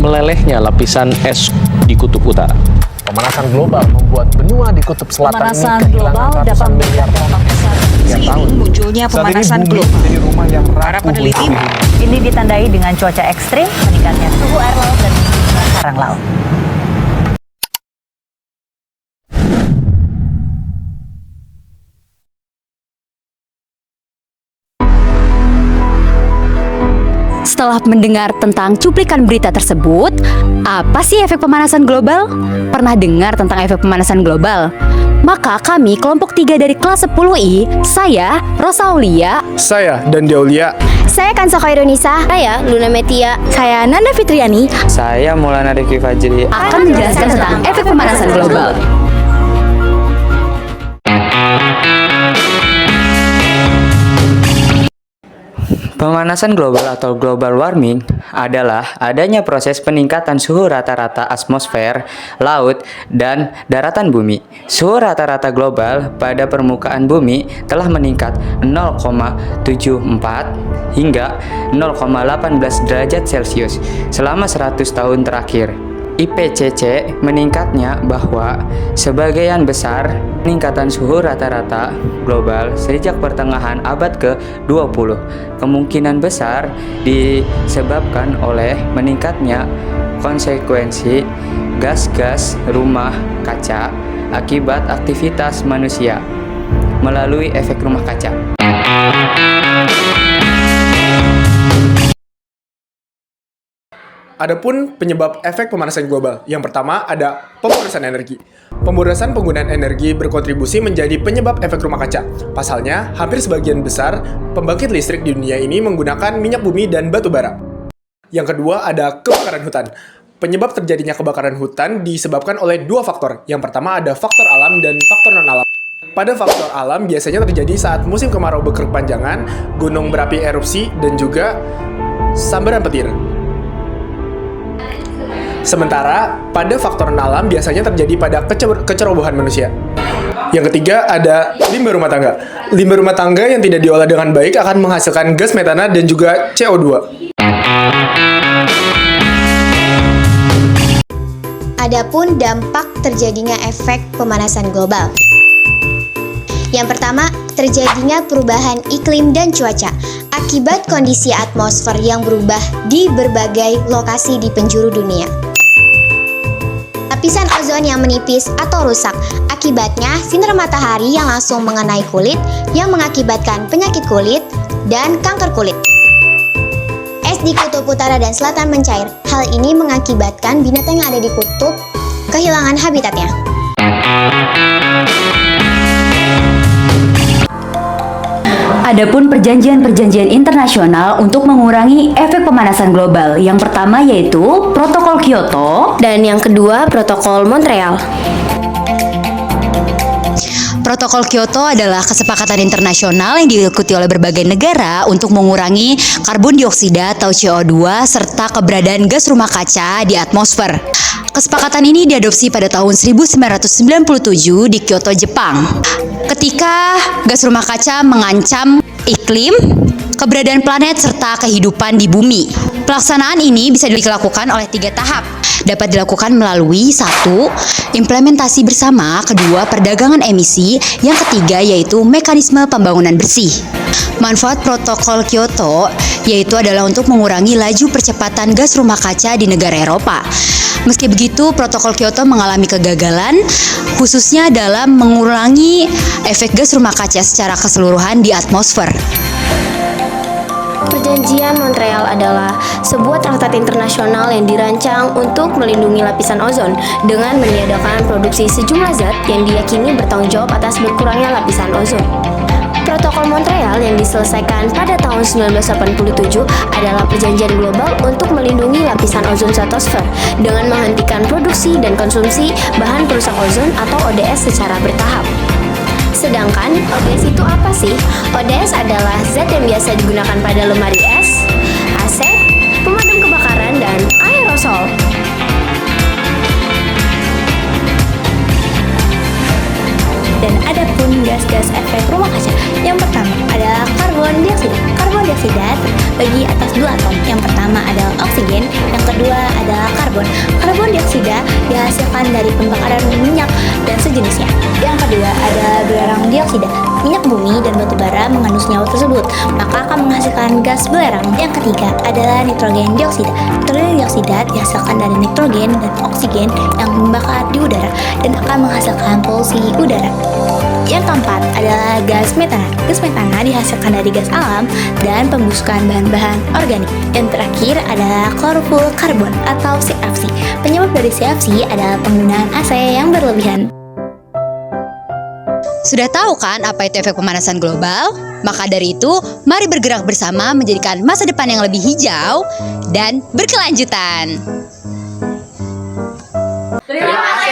melelehnya lapisan es di kutub utara. Pemanasan global membuat benua di kutub selatan Pemanasan ini global kehilangan dapat ratusan memberikan miliar ton dampak besar. setiap tahun. Munculnya pemanasan global. Menjadi rumah yang Para rapuh peneliti hutang. ini ditandai dengan cuaca ekstrim, meningkatnya suhu air laut dan karang laut. Setelah mendengar tentang cuplikan berita tersebut, apa sih efek pemanasan global? Pernah dengar tentang efek pemanasan global? Maka kami kelompok 3 dari kelas 10I, saya Rosa Aulia, Saya dan Aulia Saya Kansa Khairunisa. Saya Luna Metia. Saya Nanda Fitriani. Saya Maulana Rifki Fajri. akan menjelaskan tentang efek pemanasan global. Pemanasan global atau global warming adalah adanya proses peningkatan suhu rata-rata atmosfer, laut, dan daratan bumi. Suhu rata-rata global pada permukaan bumi telah meningkat 0,74 hingga 0,18 derajat Celcius selama 100 tahun terakhir. IPCC meningkatnya bahwa sebagian besar peningkatan suhu rata-rata global sejak pertengahan abad ke-20 kemungkinan besar disebabkan oleh meningkatnya konsekuensi gas-gas rumah kaca akibat aktivitas manusia melalui efek rumah kaca. Adapun penyebab efek pemanasan global, yang pertama ada pemborosan energi. Pemborosan penggunaan energi berkontribusi menjadi penyebab efek rumah kaca. Pasalnya, hampir sebagian besar pembangkit listrik di dunia ini menggunakan minyak bumi dan batu bara. Yang kedua ada kebakaran hutan. Penyebab terjadinya kebakaran hutan disebabkan oleh dua faktor. Yang pertama ada faktor alam dan faktor non-alam. Pada faktor alam biasanya terjadi saat musim kemarau berkepanjangan, gunung berapi erupsi, dan juga sambaran petir. Sementara pada faktor alam biasanya terjadi pada kecerobohan manusia. Yang ketiga ada limbah rumah tangga. Limbah rumah tangga yang tidak diolah dengan baik akan menghasilkan gas metana dan juga CO2. Adapun dampak terjadinya efek pemanasan global. Yang pertama, terjadinya perubahan iklim dan cuaca akibat kondisi atmosfer yang berubah di berbagai lokasi di penjuru dunia. Lapisan ozon yang menipis atau rusak. Akibatnya, sinar matahari yang langsung mengenai kulit yang mengakibatkan penyakit kulit dan kanker kulit. Es di kutub utara dan selatan mencair. Hal ini mengakibatkan binatang yang ada di kutub kehilangan habitatnya. Adapun perjanjian-perjanjian internasional untuk mengurangi efek pemanasan global. Yang pertama yaitu Protokol Kyoto. Dan yang kedua, Protokol Montreal. Protokol Kyoto adalah kesepakatan internasional yang diikuti oleh berbagai negara untuk mengurangi karbon dioksida atau CO2 serta keberadaan gas rumah kaca di atmosfer. Kesepakatan ini diadopsi pada tahun 1997 di Kyoto, Jepang. Ketika gas rumah kaca mengancam iklim, keberadaan planet serta kehidupan di bumi. Pelaksanaan ini bisa dilakukan oleh 3 tahap. Dapat dilakukan melalui 1. Implementasi bersama, 2. Perdagangan emisi, yang ketiga yaitu mekanisme pembangunan bersih. Manfaat protokol Kyoto yaitu adalah untuk mengurangi laju percepatan gas rumah kaca di negara Eropa. Meski begitu, protokol Kyoto mengalami kegagalan, khususnya dalam mengurangi efek gas rumah kaca secara keseluruhan di atmosfer. Perjanjian Montreal adalah sebuah traktat internasional yang dirancang untuk melindungi lapisan ozon dengan meniadakan produksi sejumlah zat yang diyakini bertanggung jawab atas berkurangnya lapisan ozon. Protokol Montreal yang diselesaikan pada tahun 1987 adalah perjanjian global untuk melindungi lapisan ozon stratosfer dengan menghentikan produksi dan konsumsi bahan perusak ozon atau ODS secara bertahap. Sedangkan ODS itu apa sih? ODS adalah zat yang biasa digunakan pada lemari es, AC, pemadam kebakaran, dan aerosol. Dan ada pun gas-gas efek rumah kaca. Yang pertama adalah karbon dioksida. Karbon dioksida terbagi atas 2 atom. Yang pertama adalah oksigen, yang kedua adalah karbon. Karbon dioksida dihasilkan dari pembakaran minyak dan sejenisnya. Yang kedua adalah belerang dioksida. Minyak bumi dan batu bara mengandung senyawa tersebut, maka akan menghasilkan gas belerang. Yang ketiga adalah nitrogen dioksida. Nitrogen dioksida dihasilkan dari nitrogen dan oksigen yang membakar di udara dan akan menghasilkan polusi udara. Yang keempat adalah gas metana. Gas metana dihasilkan dari gas alam dan pembusukan bahan-bahan organik. Yang terakhir adalah klorofluorkarbon atau CFC. Penyebab dari CFC adalah penggunaan AC yang berlebihan. Sudah tahu kan apa itu efek pemanasan global? Maka dari itu, mari bergerak bersama menjadikan masa depan yang lebih hijau dan berkelanjutan. Terima kasih.